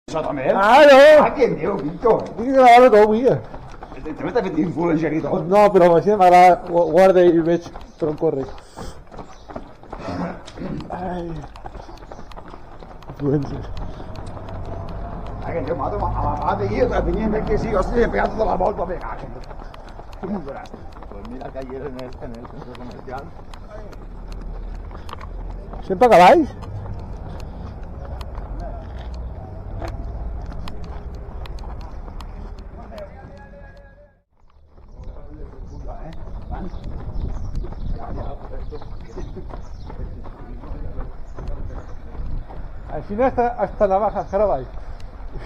Esattamente. No! Ma che Dio, Vito? Dici che la vedo qui. Te metti a vedere influencerito. No, però ma la guarda invece per un corretto. Influencer. Ma che Dio, ma io per niente che sì, ho sempre piegato dalla volta per cacchio. Comunque, Mira que ayer en el centro comercial. Sempre cavalls? Al final hasta la baja, caravai.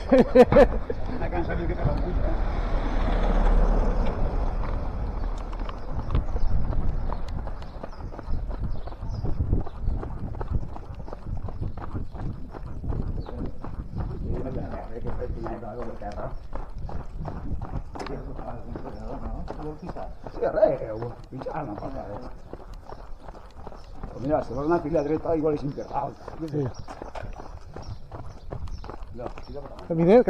una canzone che me la gusta. Sì, reo, pigiano, mira, se va una pila dritta igual es imperdable. Sí. Caminé.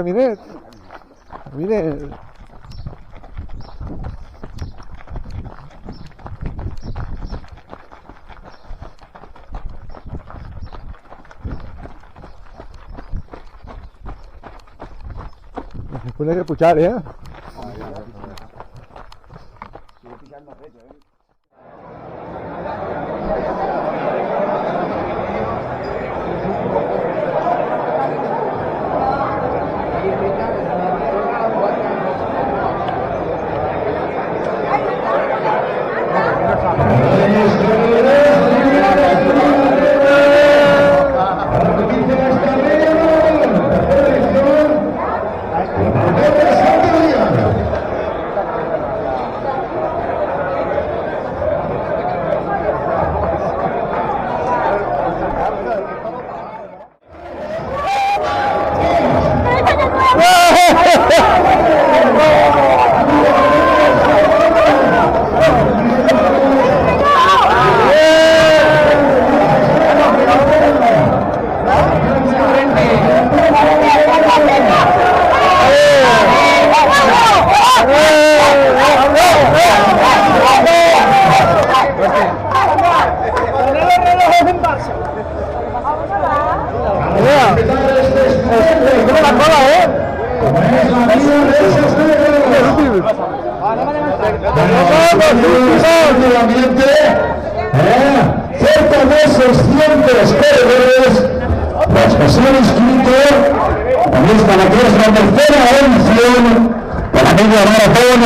Después hay que escuchar, ¿eh? del ambiente, cerca de 600 corredores, los que se han inscrito en esta la que es la tercera edición de la media maratón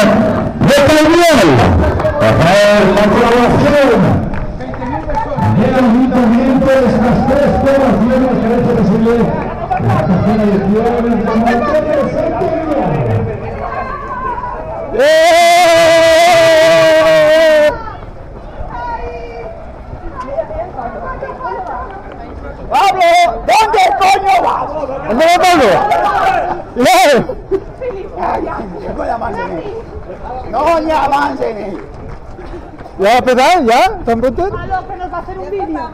de Cañal. La colaboración del ayuntamiento de estas tres poblaciones que es posible la tercera edición de la maratón de Santiago. ¡Pablo! ¿Dónde coño vas? ¿Dónde va Pablo? ¡No me avancen! ¿Ya va a empezar? ¿Ya? ¿Están prontos? Pablo, que nos va a hacer un vídeo.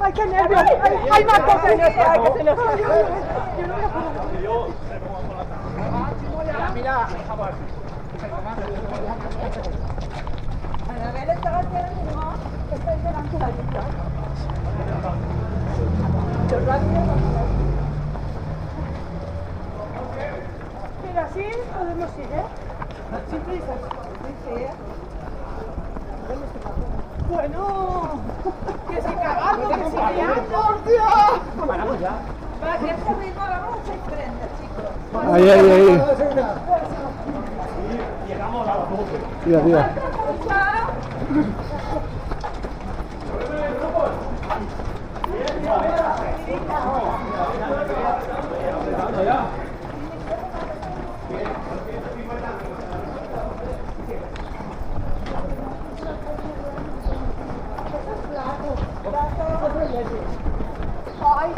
Ay, qué nervios. Ay, Marco, qué nervios. Ay, que se nos Mira, a ver, estaba haciendo, ¿no? Estoy delante de la lista. Pero así podemos ir, ¿eh? Sin prisas. Bueno, que si cagando, que si liando. paramos ya. Para que este ritmo vamos a 6:30, chicos. Ahí. Llegamos a las 12. Tira. Ay,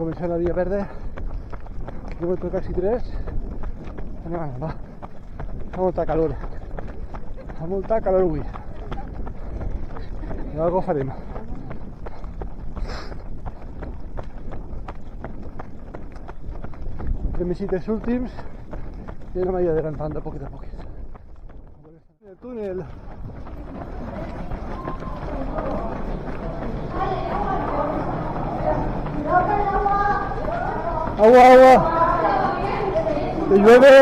Comencem la via verda, quilòmetre quasi 3. Anem, va. Fa molta calor avui. I algo farem. Fem visites últims i anem adelantant de poquet a poquet. El túnel. Agua, que llueve.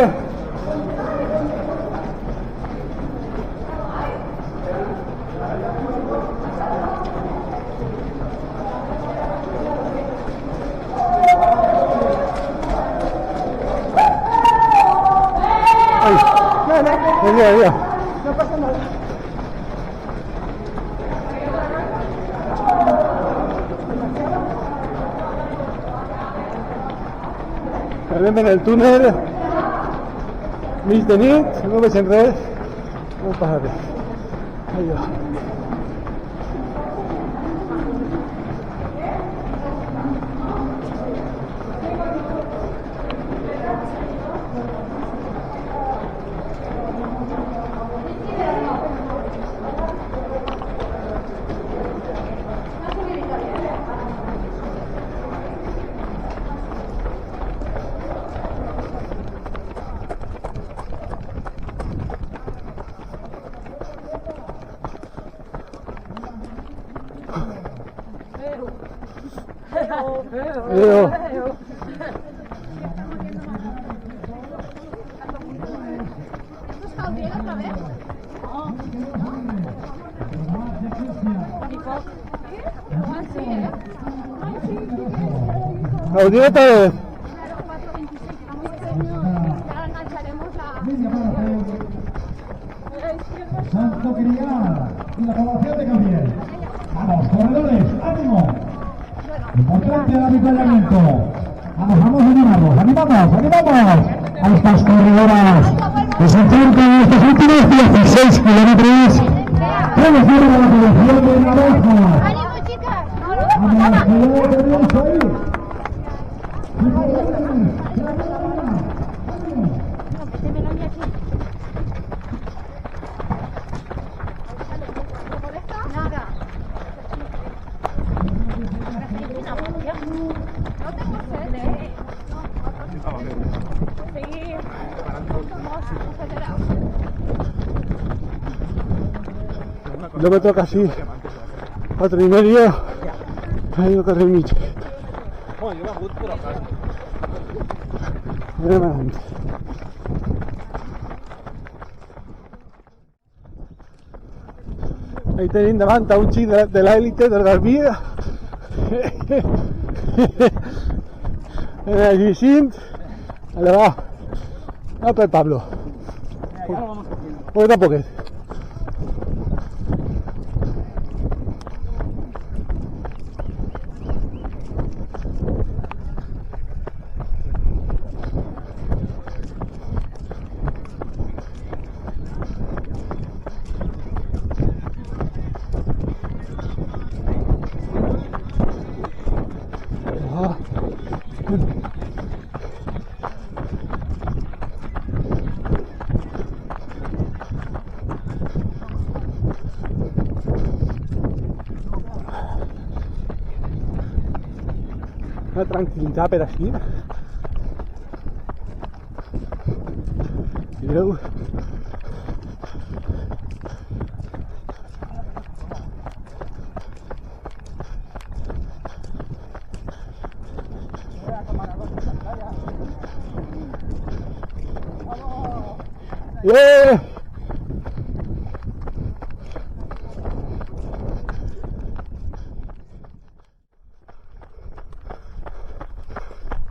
Ay, no pasa nada. Arribem en el túnel, mig de nit, no veig res, no passa res. Adiós. Adiós. Audio otra vez. Santo Criar y la población de Gabriel. Vamos, corredores, ánimo. Importante el avituallamiento. Vamos, animamos. A estas corredoras que se enfrentan estos últimos 16 kilómetros. Conociendo a la población de Navaja. ¡Ánimo, chicas! Vamos, corredores, ahí. Nada. No tengo sed, ¿eh? Sí. Kilómetro casi 4,5. Hay que correr mucho. Ahí tenim davant a un xic de l'élite del Garbí. Allí Sint. Allà va. Va per Pablo. Poquet a poquet. Una tranquil·litat per així. Mireu. ¡Yeah!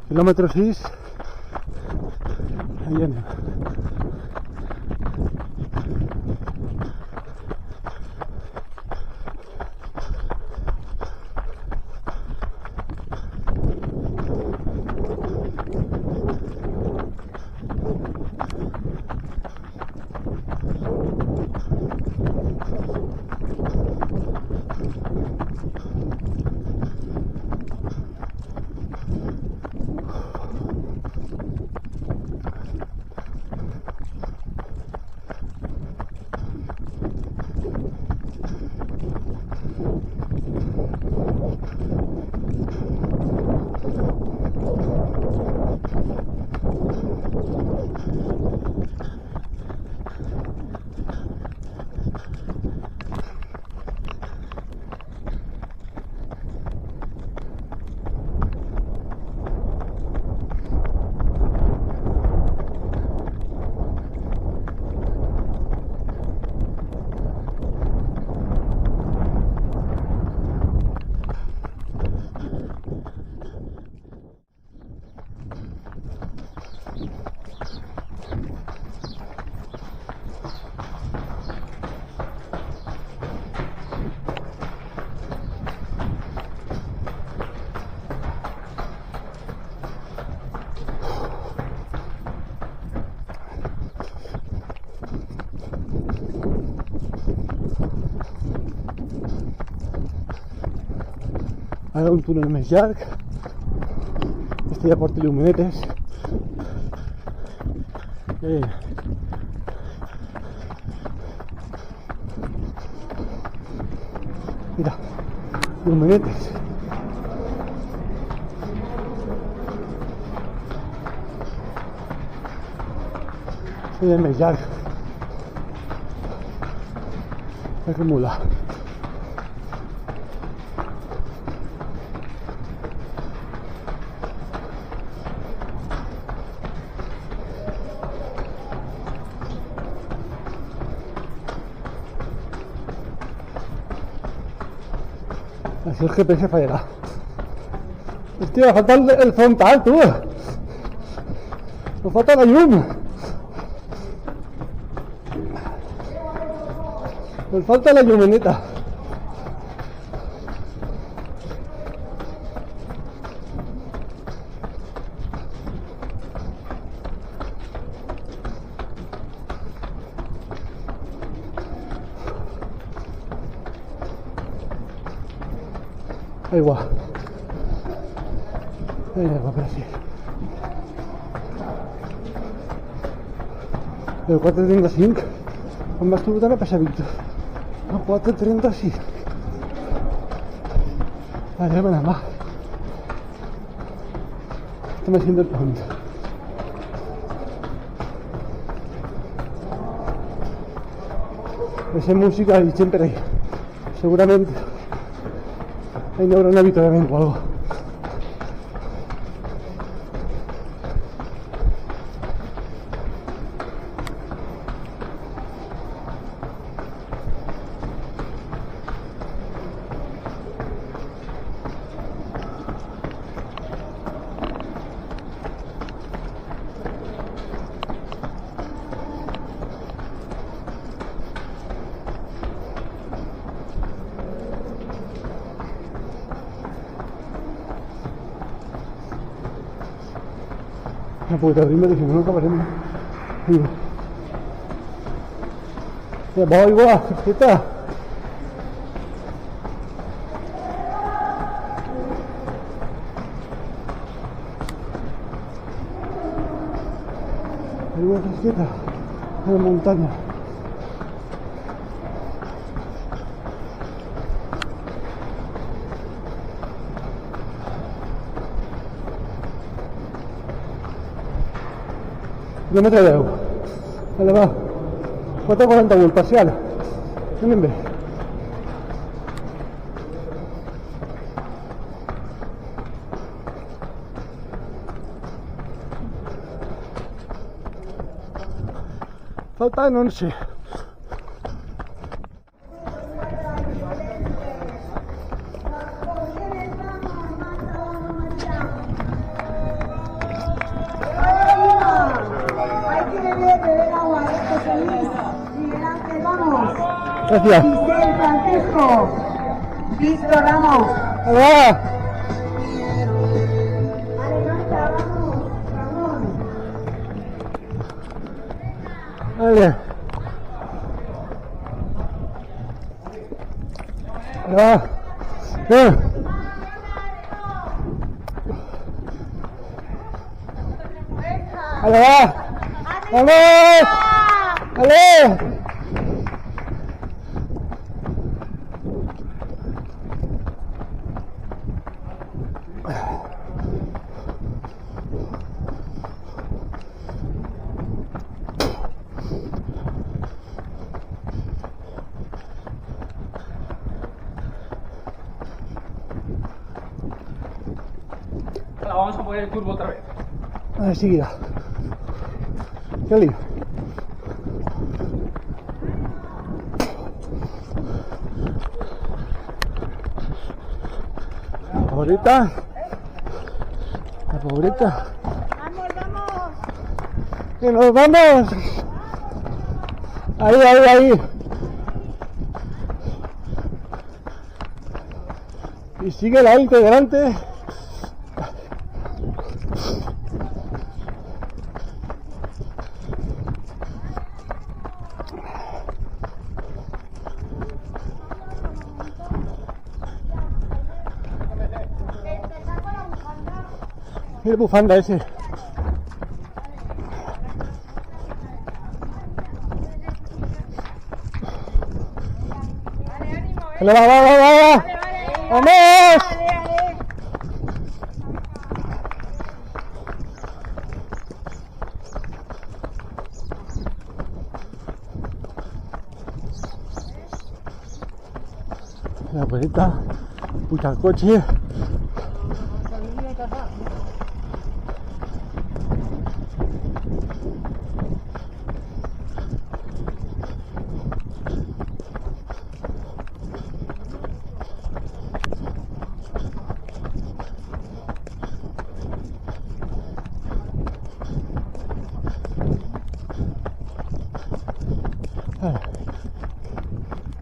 Kilómetro 6. Ahí viene. Ahora un túnel més llarg. Este ja porta llumenetes. Mira, llumenetes. Este ja és més llarg. Que mola. Así el GPS fallará. Hostia, me falta el frontal, tú. Me falta la llum. Me falta la llumeneta. Aigua. Aigua, per aquí. El 4:35. Em vas trobar a passar, Víctor. El 4:36. Vale, bueno, va. Estem haciendo el punt. Esa música y siempre ahí. Seguramente ahí no habrá un avituallamiento o algo. No puedo abrirme, dije, no acabaremos. Ya voy, igual, ¿qué tal? Hay una casqueta en la montaña. Quilòmetre 10. Vale, va. 4:41, parcial. Anem bé. Faltan 11. Hay que beber agua, José Luis. Miguel Ángel, vamos. Gracias. Giselle, Francisco. Víctor, vamos. ¡Hola! Alemania, vamos. Ramón. Vale. Va. ¡Vale, va! ¡Vamos! ¡Vale! Ahora vamos a poner el turbo otra vez. Enseguida. ¡Qué lío! La favorita. La favorita. Vamos, vamos. ¡Que nos vamos! Ahí, ahí, ahí. Y sigue la élite delante. El bufanda ese. ¡Va, va, va, va, va! ¡Vamos! La abuelita, pucha el coche.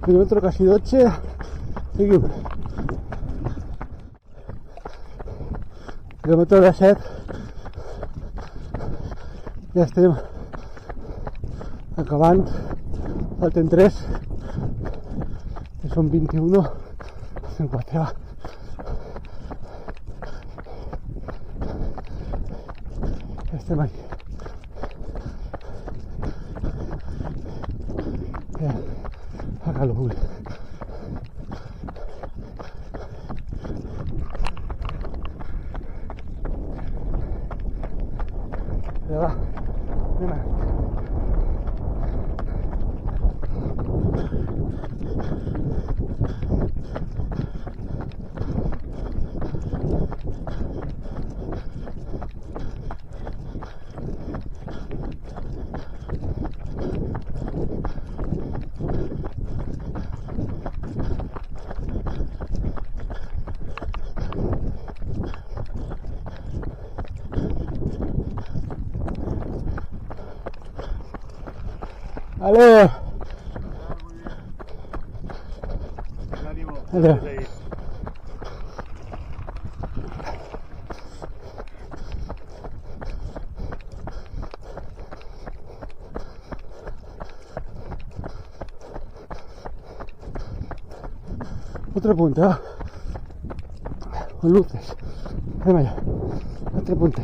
Kilómetro casi 12. Seguimos. Kilómetro de set. Ja estem acabant. Falten 3. Que són 21. En 4. Ja estem aquí. Ja. Hágalo, Julio. Ya va. Venga. ¡Ale! ¡Ale! Otra punta, con luces. Ven allá. Otra punta.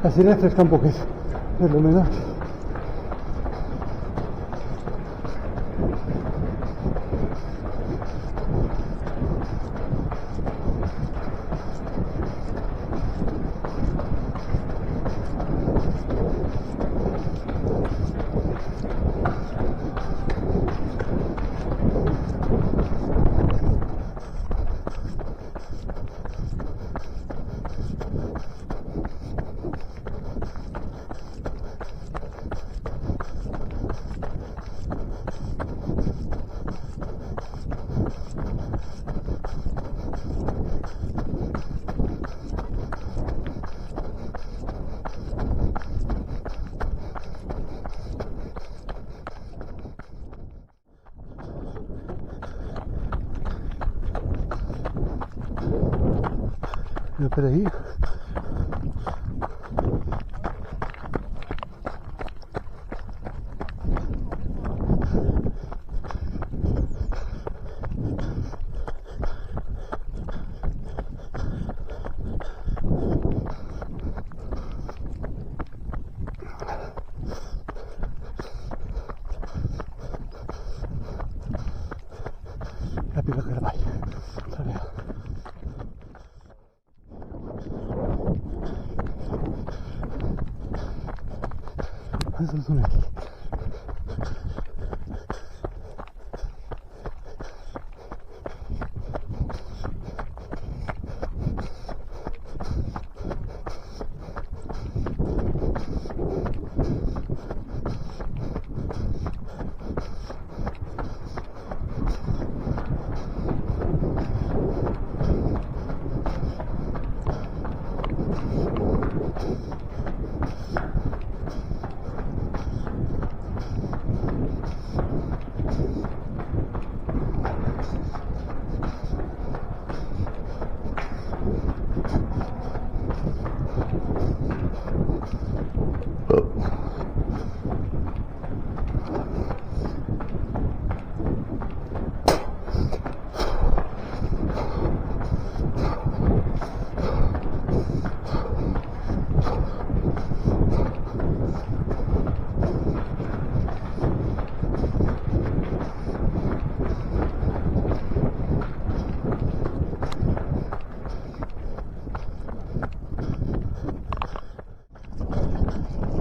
Así refresca un poquito, por lo menos. Me perdí. La pica que la vaya. Eso es una aquí.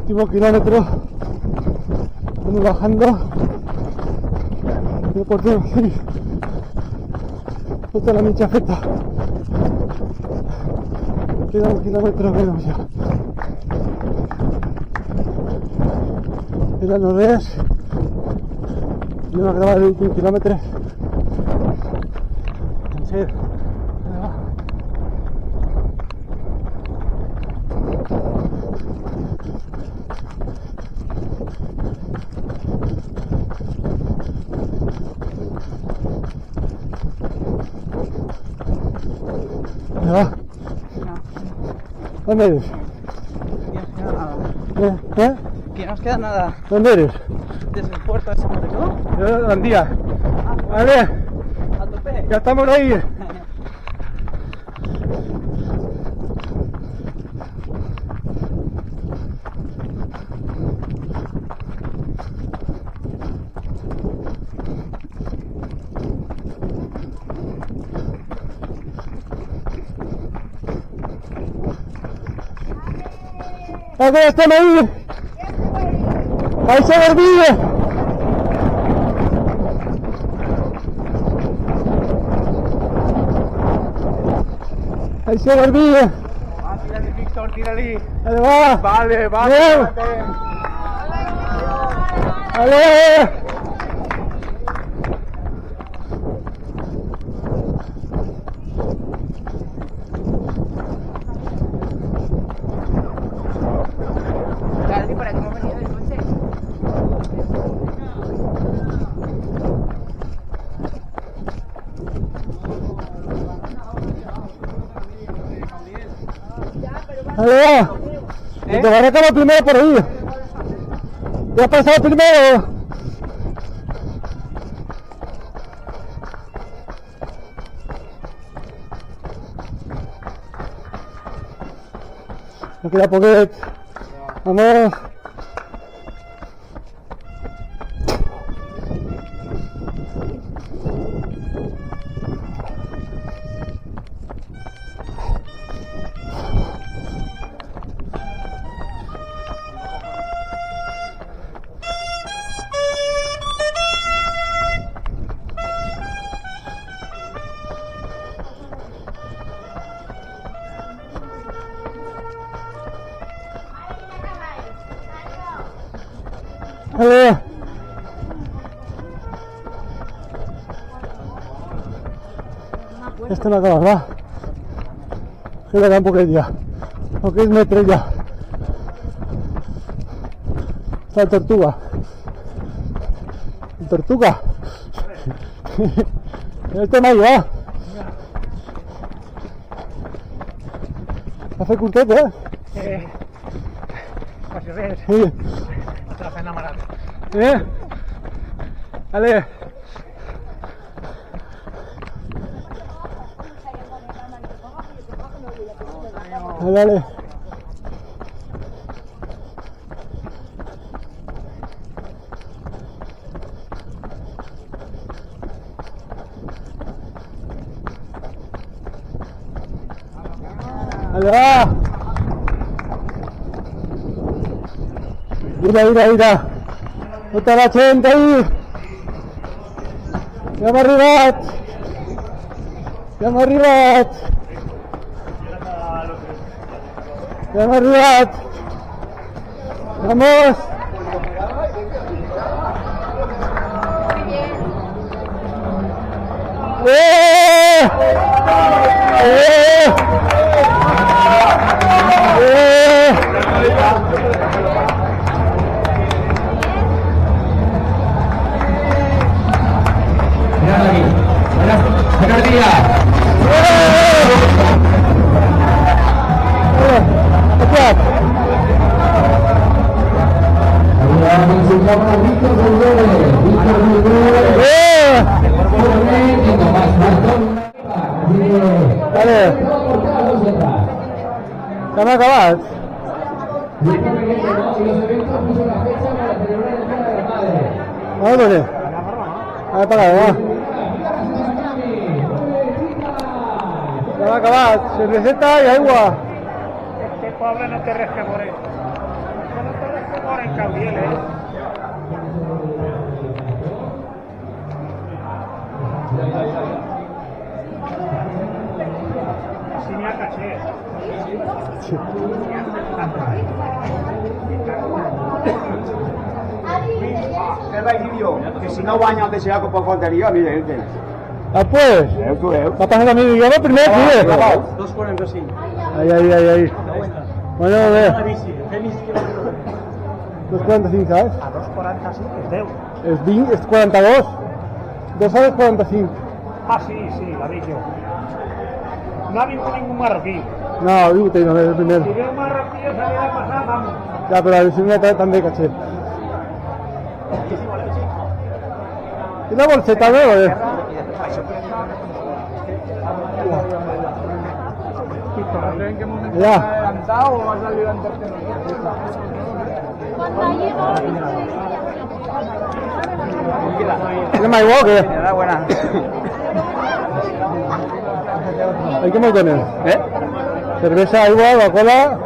Último kilómetro, vamos bajando, no podemos ir, toda la mincha feta, queda un kilómetro menos ya, era no ves, y vamos a grabar el último kilómetro, en serio. ¿Va? ¿Dónde eres? Que no nos queda nada. ¿Dónde eres? Desde el puerto de San Mateo. Yo de Gandía. Vale, A tope. ya estamos ahí. ¡Aquí estamos ahí! ¡Ahí se olvide! ¡Ahí se olvide! Tírale, Víctor, tírale. ¡Ahí va! Vale, vale. ¡Bien! ¡Vale! Dale, ¿para qué hemos venido del coche? ¡Ahí va! Te vas a acabar primero por ahí. Ya has pasado primero. No queda poquet. Vamos. ¡Vale! Esto no acaba, va. Queda un poquito ya. Porque es metro ya. Está tortuga. Tortuga. Este me ha llevado. Hace curtet, eh? Quasi res. Sí. La feina marada. Dale. Dale. Dale, va. Mira. Tutta la gente ahí. Siamo arrivati. Siamo arrivati. Vamos. Dale. ¿Están acabados? ¿A dónde? Ah, para allá, va. Están acabados. Cerveceta y agua. Este pobre no te resque por él. No te resque por el Cabriel, Así me acaché. Sí. ¿Qué va a decir yo? Que si no bañan de ese por contería, mire, gente. Ah, pues. Va a pasar a mí, digamos, primero, sí. 2,45. Ahí. Bueno, a ver. 2,45, ¿sabes? A 2,40 sí, es 10. Es 20, es 42. 2 horas 45. Ah, sí, la vi yo. No ha habido ningún marroquí. No, digo, te digo, es el primero. Si veo un marroquí, yo salía a pasar, vamos. Ya, pero la vecina también caché. ¿Y la bolseta luego? Ya. ¿Adelantado o ha salido antes que ¿Tiene más igual o qué? Enhorabuena. ¿Hay que montones? Cerveza, agua, Coca-Cola.